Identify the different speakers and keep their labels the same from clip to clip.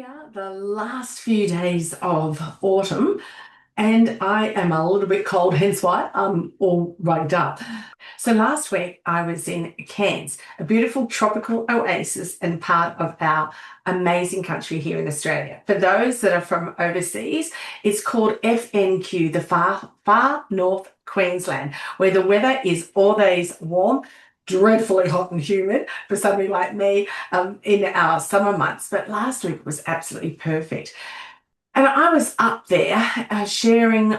Speaker 1: Now, the last few days of autumn, and I am a little bit cold, hence why I'm all rugged up. So last week I was in Cairns, a beautiful tropical oasis and part of our amazing country here in Australia. For those that are from overseas, it's called FNQ, the Far North Queensland, where the weather is always warm, dreadfully hot and humid for somebody like me in our summer months. But last week was absolutely perfect. And I was up there sharing,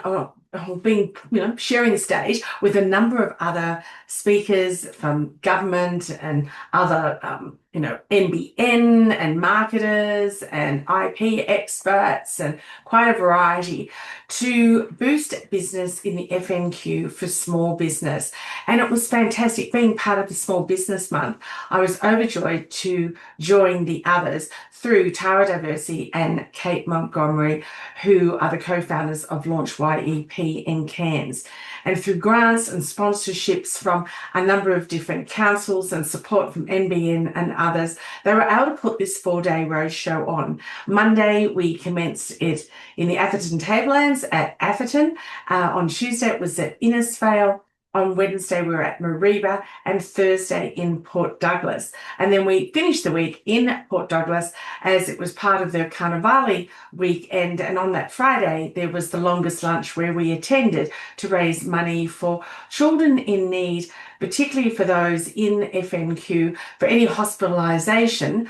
Speaker 1: sharing the stage with a number of other speakers from government and other, NBN and marketers and IP experts and quite a variety to boost business in the FNQ for small business. And it was fantastic being part of the Small Business Month. I was overjoyed to join the others through Tara Diversity and Kate Montgomery, who are the co-founders of Launch YEP in Cairns. And through grants and sponsorships from a number of different councils and support from NBN and others, they were able to put this 4-day roadshow on. Monday, we commenced it in the Atherton Tablelands at Atherton. On Tuesday, it was at Innisfail. On Wednesday, we were at Mareeba, and Thursday in Port Douglas. And then we finished the week in Port Douglas as it was part of the Carnivale weekend. And on that Friday, there was the longest lunch where we attended to raise money for children in need, particularly for those in FNQ. For any hospitalisation,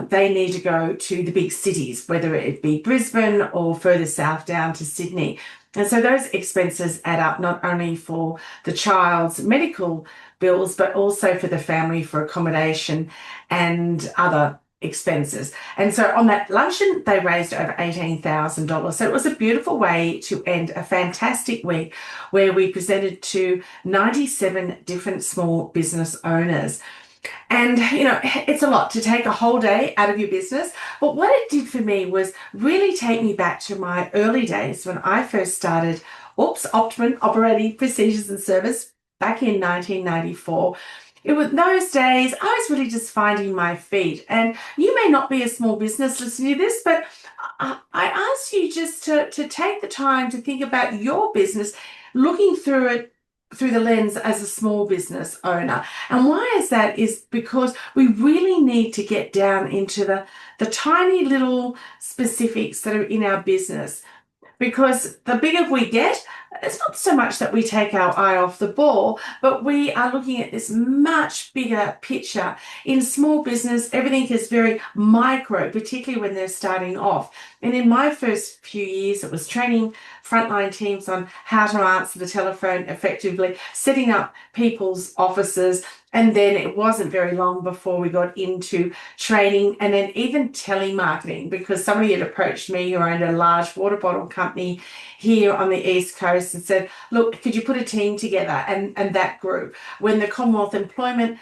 Speaker 1: they need to go to the big cities, whether it be Brisbane or further south down to Sydney. And so those expenses add up not only for the child's medical bills, but also for the family for accommodation and other expenses. And so on that luncheon, they raised over $18,000. So it was a beautiful way to end a fantastic week where we presented to 97 different small business owners. And, it's a lot to take a whole day out of your business. But what it did for me was really take me back to my early days when I first started Optimum Operating Procedures and Service back in 1994. It was those days I was really just finding my feet. And you may not be a small business listening to this, but I ask you just to take the time to think about your business, looking through it through the lens as a small business owner. And why is that? Is because we really need to get down into the tiny little specifics that are in our business. Because the bigger we get, it's not so much that we take our eye off the ball, but we are looking at this much bigger picture. In small business, everything is very micro, particularly when they're starting off. And in my first few years, it was training frontline teams on how to answer the telephone effectively, setting up people's offices. And then it wasn't very long before we got into training and then even telemarketing, because somebody had approached me who owned a large water bottle company here on the East Coast and said, look, could you put a team together? And that group, when the Commonwealth Employment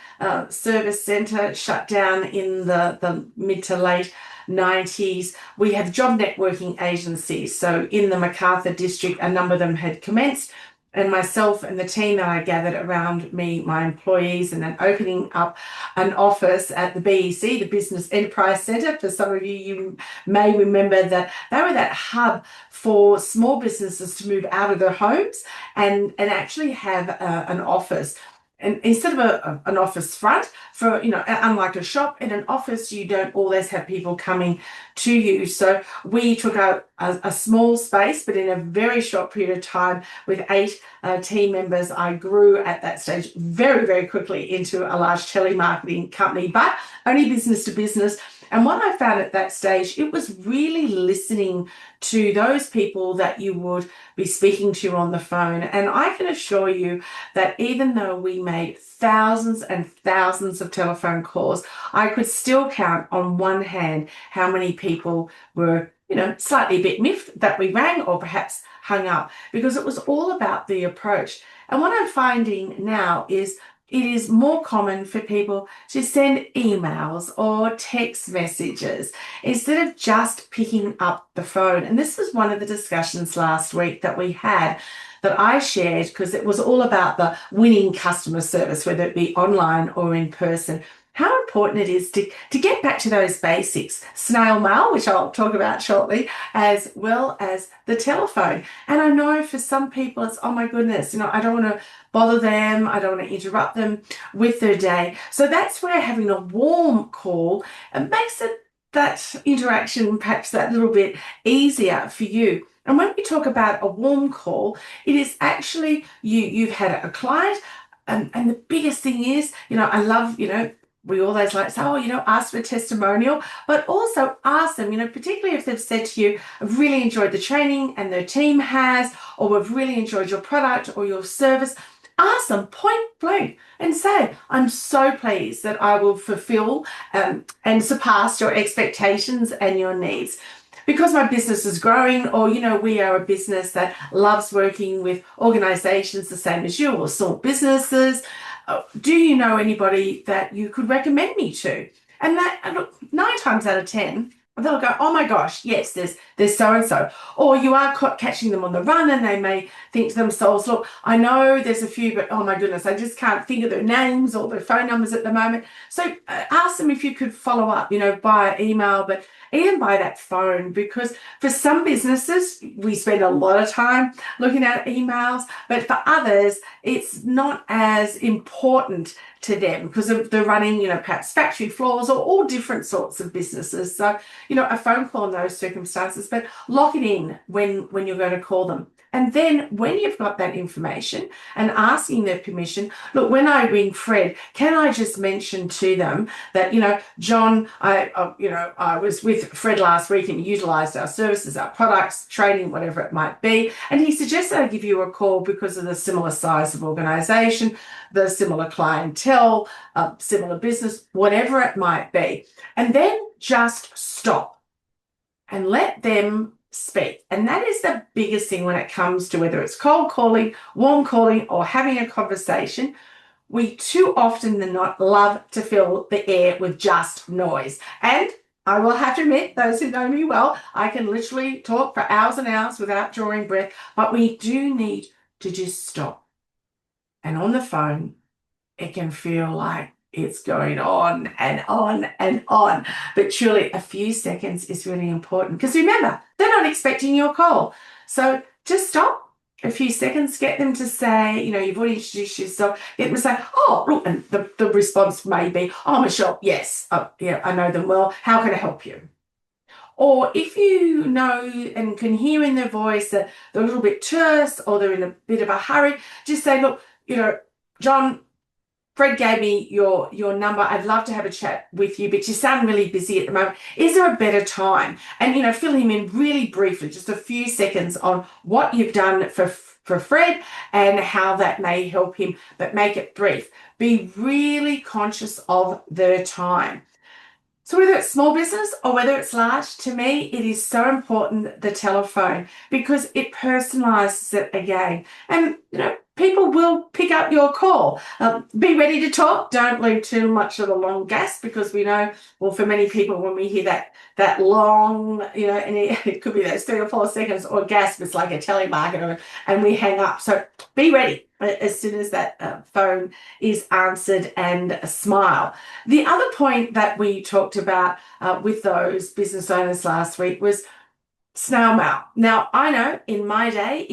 Speaker 1: Service Centre shut down in the mid to late 90s, we have job networking agencies. So in the Macarthur district, a number of them had commenced. And myself and the team that I gathered around me, my employees, and then opening up an office at the BEC, the Business Enterprise Centre. For some of you, you may remember that they were that hub for small businesses to move out of their homes and actually have an office. And instead of an office front, for, unlike a shop, in an office, you don't always have people coming to you. So we took out a small space, but in a very short period of time with 8 team members, I grew at that stage very, very quickly into a large telemarketing company, but only business to business. And what I found at that stage, it was really listening to those people that you would be speaking to on the phone. And I can assure you that even though we made thousands and thousands of telephone calls, I could still count on one hand how many people were slightly a bit miffed that we rang or perhaps hung up, because it was all about the approach. And what I'm finding now is it is more common for people to send emails or text messages instead of just picking up the phone. And this was one of the discussions last week that we had, that I shared, because it was all about the winning customer service, whether it be online or in person. how important it is to get back to those basics. Snail mail, which I'll talk about shortly, as well as the telephone. And I know for some people it's, oh my goodness, I don't want to bother them. I don't want to interrupt them with their day. So that's where having a warm call makes that interaction perhaps that little bit easier for you. And when we talk about a warm call, it is actually you've had a client, and the biggest thing is, I love, we always like to say, oh, ask for a testimonial, but also ask them, particularly if they've said to you, I've really enjoyed the training and their team has, or we've really enjoyed your product or your service. Ask them point blank and say, I'm so pleased that I will fulfill and surpass your expectations and your needs. Because my business is growing, or, we are a business that loves working with organizations the same as you, or small businesses. Do you know anybody that you could recommend me to? And that, look, 9 times out of 10, they'll go, oh my gosh, yes, there's so-and-so. Or you are catching them on the run and they may think to themselves, look, I know there's a few, but oh my goodness, I just can't think of their names or their phone numbers at the moment. So ask them if you could follow up, by email, but even by that phone, because for some businesses, we spend a lot of time looking at emails, but for others, it's not as important to them because they're running, perhaps factory floors or all different sorts of businesses. So, a phone call in those circumstances, but lock it in when you're going to call them. And then when you've got that information and asking their permission, look, when I ring Fred, can I just mention to them that, John, I was with Fred last week and utilized our services, our products, training, whatever it might be. And he suggested I give you a call because of the similar size of organization, the similar clientele, similar business, whatever it might be. And then just stop and let them speak. And that is the biggest thing when it comes to whether it's cold calling, warm calling, or having a conversation. We too often than not love to fill the air with just noise. And I will have to admit, those who know me well, I can literally talk for hours and hours without drawing breath, but we do need to just stop. And on the phone, it can feel like it's going on and on and on. But truly, a few seconds is really important because remember, they're not expecting your call. So just stop a few seconds, get them to say, you've already introduced yourself, get them to say, oh, look, and the response may be, oh, Michelle, yes, yeah, I know them well. How can I help you? Or if you know and can hear in their voice that they're a little bit terse or they're in a bit of a hurry, just say, look, John, Fred gave me your number. I'd love to have a chat with you, but you sound really busy at the moment. Is there a better time? And, fill him in really briefly, just a few seconds on what you've done for Fred and how that may help him, but make it brief. Be really conscious of their time. So whether it's small business or whether it's large, to me, it is so important, the telephone, because it personalizes it again. And, people will pick up your call. Be ready to talk. Don't leave too much of a long gasp because we know, well, for many people, when we hear that long, and it could be those 3 or 4 seconds or gasp, it's like a telemarketer and we hang up. So be ready as soon as that phone is answered and smile. The other point that we talked about with those business owners last week was snail mail. Now, I know in my day,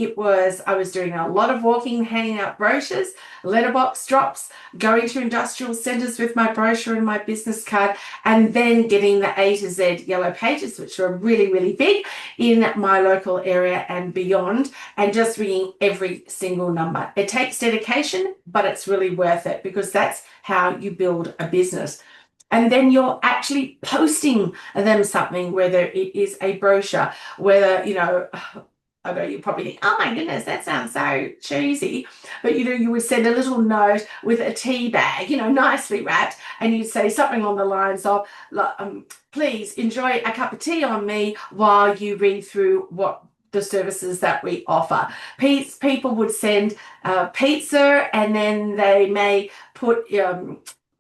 Speaker 1: I was doing a lot of walking, handing out brochures, letterbox drops, going to industrial centres with my brochure and my business card, and then getting the A to Z yellow pages, which are really, really big in my local area and beyond, and just ringing every single number. It takes dedication, but it's really worth it because that's how you build a business. And then you're actually posting them something, whether it is a brochure, whether, I know you probably think, oh my goodness, that sounds so cheesy. But, you would send a little note with a tea bag, nicely wrapped, and you'd say something along the lines of, please enjoy a cup of tea on me while you read through what the services that we offer. People would send pizza, and then they may put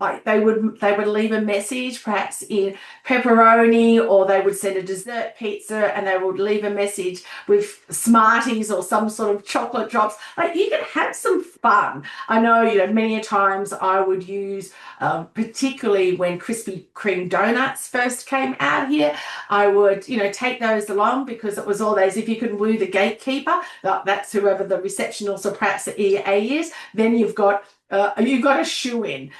Speaker 1: like they would leave a message perhaps in pepperoni, or they would send a dessert pizza and they would leave a message with Smarties or some sort of chocolate drops. Like, you can have some fun. I know, many a times I would use, particularly when Krispy Kreme donuts first came out here, I would, take those along, because it was always, if you can woo the gatekeeper, that's whoever the receptionist or perhaps the EA is, then you've got a shoe in.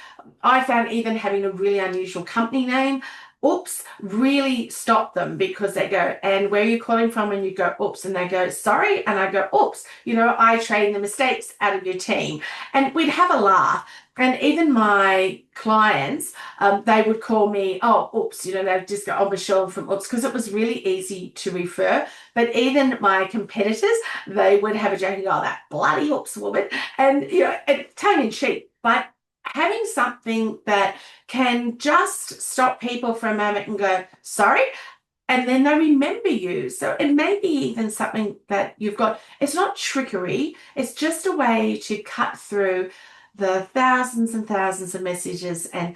Speaker 1: I found even having a really unusual company name, oops, really stop them, because they go, and where are you calling from? And you go, oops, and they go, sorry, and I go, oops, I train the mistakes out of your team. And we'd have a laugh. And even my clients, they would call me, oh, oops, they'd just go, oh, Michelle from oops, because it was really easy to refer. But even my competitors, they would have a joke, oh, that bloody oops woman. And, tongue in cheek, but having something that can just stop people for a moment and go, sorry, and then they remember you. So it may be even something that you've got. It's not trickery. It's just a way to cut through the thousands and thousands of messages and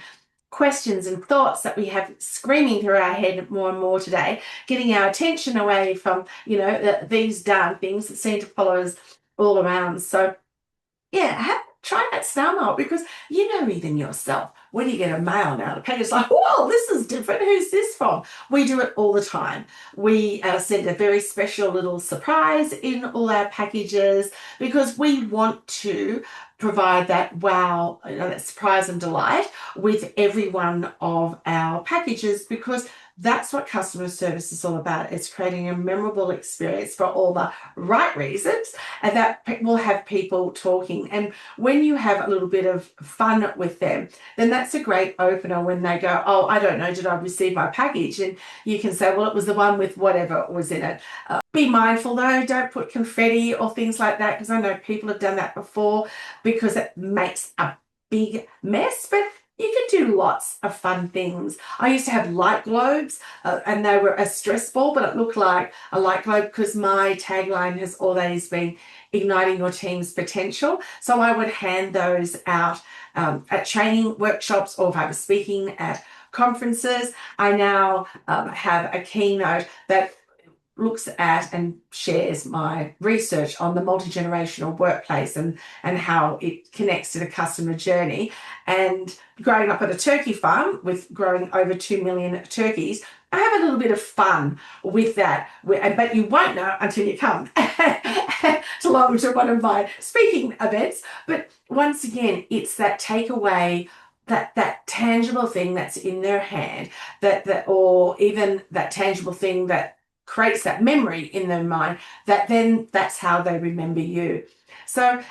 Speaker 1: questions and thoughts that we have screaming through our head more and more today, getting our attention away from, these darn things that seem to follow us all around. So yeah, try that snail mail, because even yourself, when you get a mail now, the package is like, whoa, this is different. Who's this from? We do it all the time. We send a very special little surprise in all our packages, because we want to provide that wow, that surprise and delight with every one of our packages, because that's what customer service is all about. It's creating a memorable experience for all the right reasons, and that will have people talking. And when you have a little bit of fun with them, then that's a great opener when they go, oh, I don't know, did I receive my package? And you can say, well, it was the one with whatever was in it. Be mindful though, don't put confetti or things like that, because I know people have done that before, because it makes a big mess. But you can do lots of fun things. I used to have light globes, and they were a stress ball, but it looked like a light globe, because my tagline has always been igniting your team's potential. So I would hand those out at training workshops, or if I was speaking at conferences. I now have a keynote that looks at and shares my research on the multi-generational workplace and how it connects to the customer journey. And growing up at a turkey farm with growing over 2 million turkeys, I have a little bit of fun with that, but you won't know until you come to one of my speaking events. But once again, it's that takeaway, that tangible thing that's in their hand, or even that tangible thing that creates that memory in their mind, that's how they remember you. So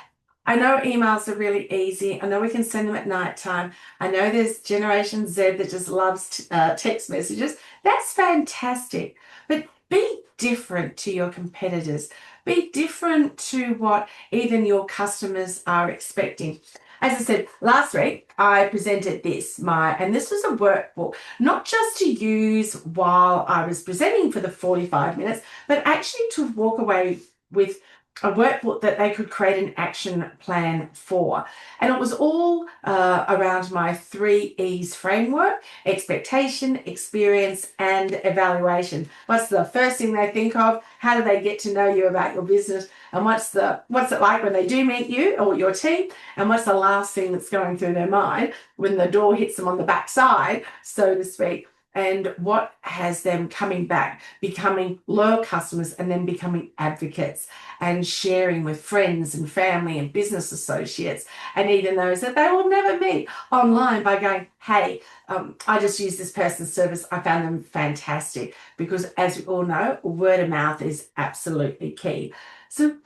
Speaker 1: I know emails are really easy. I know we can send them at night time. I know there's Generation Z that just loves text messages. That's fantastic. But be different to your competitors. Be different to what even your customers are expecting. As I said, last week I presented this was a workbook, not just to use while I was presenting for the 45 minutes, but actually to walk away with a workbook that they could create an action plan for. And it was all around my 3 E's framework: expectation, experience, and evaluation. What's the first thing they think of? How do they get to know you about your business? And what's it like when they do meet you or your team? And what's the last thing that's going through their mind when the door hits them on the backside, so to speak? And what has them coming back, becoming loyal customers, and then becoming advocates and sharing with friends and family and business associates, and even those that they will never meet online, by going, hey, I just used this person's service. I found them fantastic. Because as we all know, word of mouth is absolutely key. So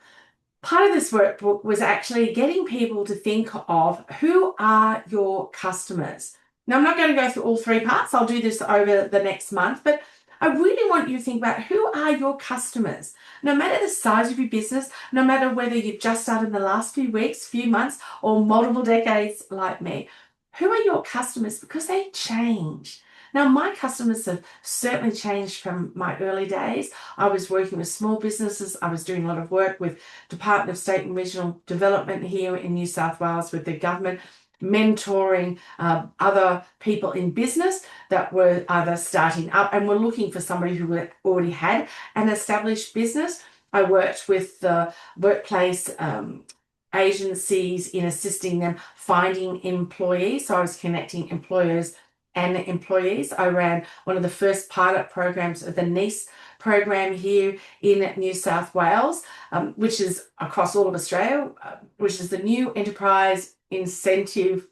Speaker 1: part of this workbook was actually getting people to think of, who are your customers? Now, I'm not going to go through all 3 parts. I'll do this over the next month, but I really want you to think about, who are your customers? No matter the size of your business, no matter whether you've just started in the last few weeks, few months, or multiple decades like me, who are your customers? Because they change. Now, my customers have certainly changed from my early days. I was working with small businesses. I was doing a lot of work with Department of State and Regional Development here in New South Wales with the government. mentoring other people in business that were either starting up and were looking for somebody who already had an established business. I worked with the workplace agencies in assisting them finding employees. So I was connecting employers and employees. I ran one of the first pilot programs of the NICE program here in New South Wales, which is across all of Australia, which is the new enterprise incentive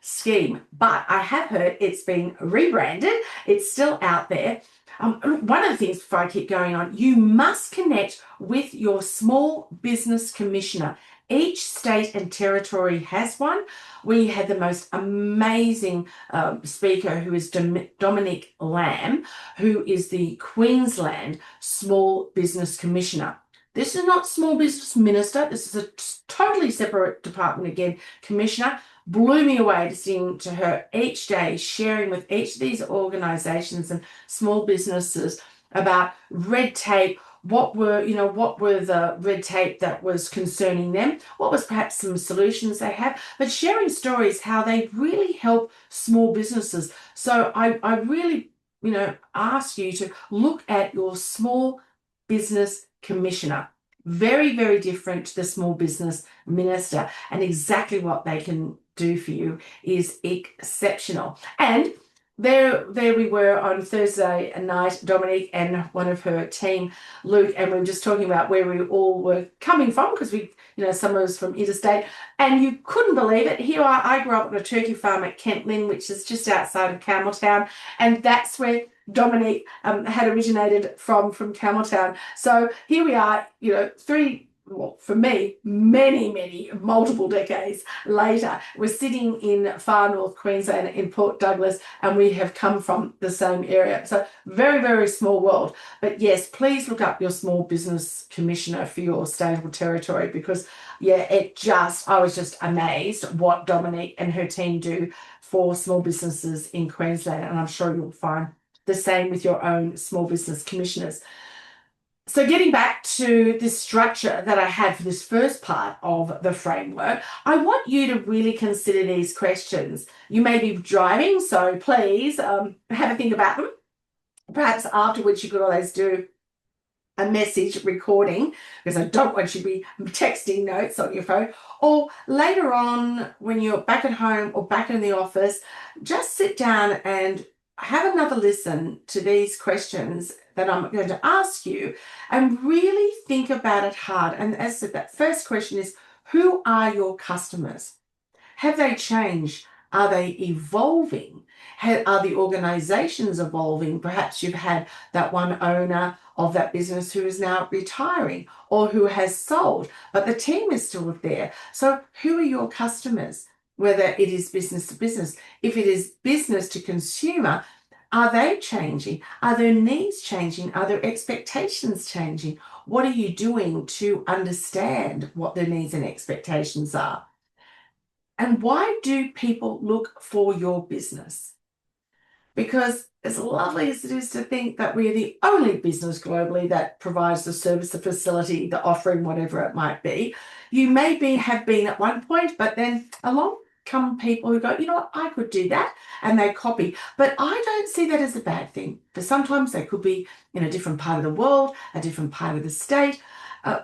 Speaker 1: scheme. But I have heard it's been rebranded. It's still out there. One of the things, before I keep going on, you must connect with your small business commissioner. Each state and territory has one. We had the most amazing speaker, who is Dominic Lamb, who is the Queensland Small Business Commissioner. This is not Small Business Minister. This is a totally separate department again. Commissioner. Blew me away listening to her each day, sharing with each of these organisations and small businesses about red tape. What were the red tape that was concerning them? What was perhaps some solutions they have? But sharing stories, how they really help small businesses. So I really, ask you to look at your small business commissioner. Very, very different to the small business minister, and exactly what they can do for you is exceptional. And there we were on Thursday night, Dominique and one of her team, Luke, and we were just talking about where we all were coming from, because some of us from interstate, and you couldn't believe it. Here I grew up on a turkey farm at Kent Lynn, which is just outside of Campbelltown, and that's where Dominique had originated from Campbelltown. So here we are, for me, many, multiple decades later. We're sitting in Far North Queensland in Port Douglas, and we have come from the same area. So very, very small world. But yes, please look up your small business commissioner for your state or territory, because I was just amazed what Dominique and her team do for small businesses in Queensland. And I'm sure you'll find the same with your own small business commissioners. So getting back to this structure that I had for this first part of the framework, I want you to really consider these questions. You may be driving, so please have a think about them. Perhaps afterwards you could always do a message recording, because I don't want you to be texting notes on your phone. Or later on, when you're back at home or back in the office, just sit down and have another listen to these questions that I'm going to ask you, and really think about it hard. And as I said, that first question is, who are your customers? Have they changed? Are they evolving? Are the organizations evolving? Perhaps you've had that one owner of that business who is now retiring, or who has sold, but the team is still there. So who are your customers? Whether it is business to business, if it is business to consumer, are they changing? Are their needs changing? Are their expectations changing? What are you doing to understand what their needs and expectations are? And why do people look for your business? Because as lovely as it is to think that we're the only business globally that provides the service, the facility, the offering, whatever it might be, you have been at one point, but then along come people who go, I could do that, and they copy. But I don't see that as a bad thing, because sometimes they could be in a different part of the world, a different part of the state,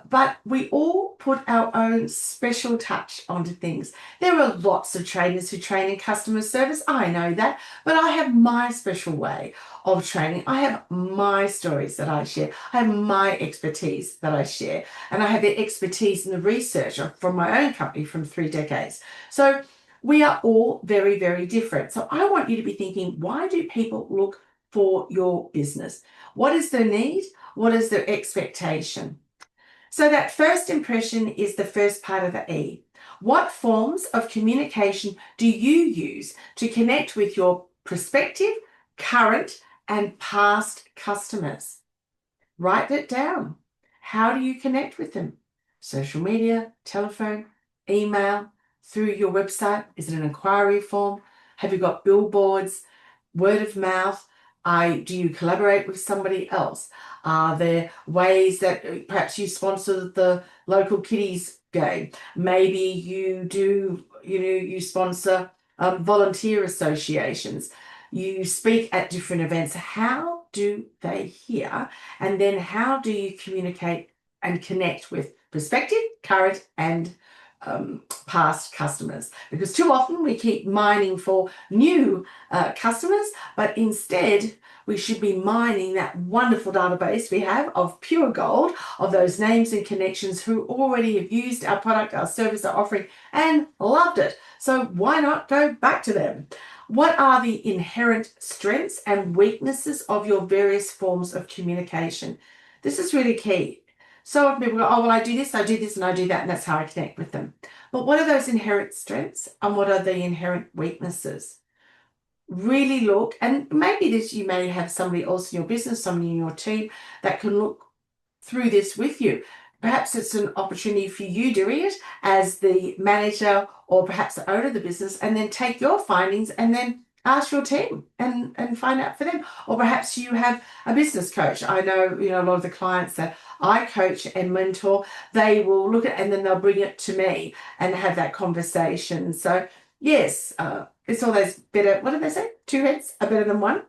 Speaker 1: but we all put our own special touch onto things. There are lots of trainers who train in customer service. I know that, but I have my special way of training. I have my stories that I share. I have my expertise that I share, and I have the expertise in the research from my own company from 3 decades. So we are all very, very different. So I want you to be thinking, why do people look for your business? What is their need? What is their expectation? So that first impression is the first part of the E. What forms of communication do you use to connect with your prospective, current, and past customers? Write it down. How do you connect with them? Social media, telephone, email, through your website? Is it an inquiry form? Have you got billboards, word of mouth? Do you collaborate with somebody else? Are there ways that perhaps you sponsor the local kiddies game? Maybe you do you sponsor volunteer associations, you speak at different events. How do they hear? And then how do you communicate and connect with prospective, current, and past customers? Because too often we keep mining for new customers, but instead we should be mining that wonderful database we have of pure gold, of those names and connections who already have used our product, our service, our offering, and loved it. So why not go back to them? What are the inherent strengths and weaknesses of your various forms of communication? This is really key. So often people go, oh, well, I do this, and I do that, and that's how I connect with them. But what are those inherent strengths and what are the inherent weaknesses? Really look, and maybe this, you may have somebody else in your business, somebody in your team that can look through this with you. Perhaps it's an opportunity for you doing it as the manager or perhaps the owner of the business, and then take your findings and then ask your team and find out for them. Or perhaps you have a business coach. I know, a lot of the clients that I coach and mentor, they will look at and then they'll bring it to me and have that conversation. So yes, it's always better. What do they say? Two heads are better than one.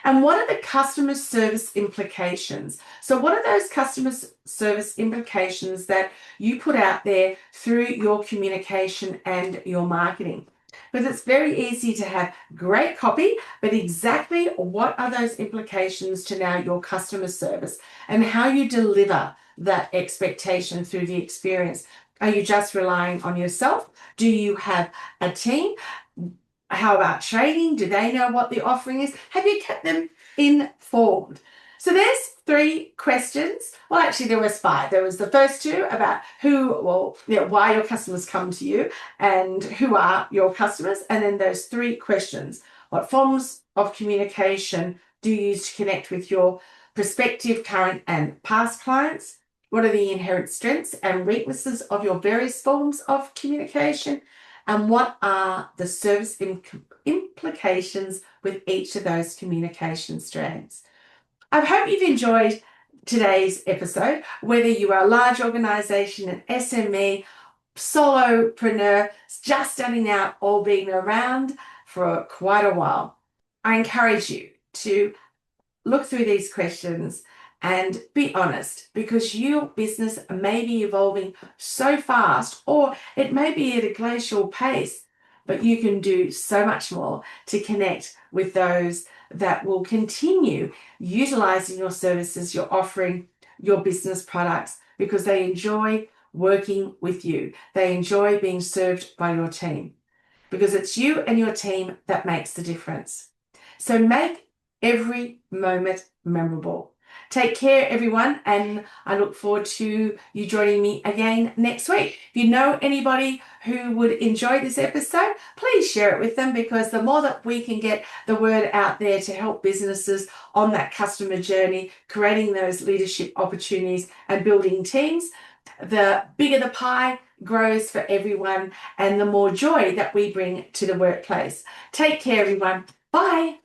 Speaker 1: And what are the customer service implications? So what are those customer service implications that you put out there through your communication and your marketing? Because it's very easy to have great copy, but exactly what are those implications to now your customer service and how you deliver that expectation through the experience? Are you just relying on yourself? Do you have a team? How about training? Do they know what the offering is? Have you kept them informed? So there's 3 questions. Well, actually, there was 5. There was the first 2 about why your customers come to you and who are your customers. And then those 3 questions. What forms of communication do you use to connect with your prospective, current, and past clients? What are the inherent strengths and weaknesses of your various forms of communication? And what are the service implications with each of those communication strands? I hope you've enjoyed today's episode, whether you are a large organisation, an SME, solopreneur, just starting out, or being around for quite a while. I encourage you to look through these questions and be honest, because your business may be evolving so fast, or it may be at a glacial pace, but you can do so much more to connect with those that will continue utilizing your services, your offering, your business products, because they enjoy working with you. They enjoy being served by your team, because it's you and your team that makes the difference. So make every moment memorable. Take care, everyone, and I look forward to you joining me again next week. If you know anybody who would enjoy this episode, please share it with them, because the more that we can get the word out there to help businesses on that customer journey, creating those leadership opportunities and building teams, the bigger the pie grows for everyone and the more joy that we bring to the workplace. Take care, everyone. Bye.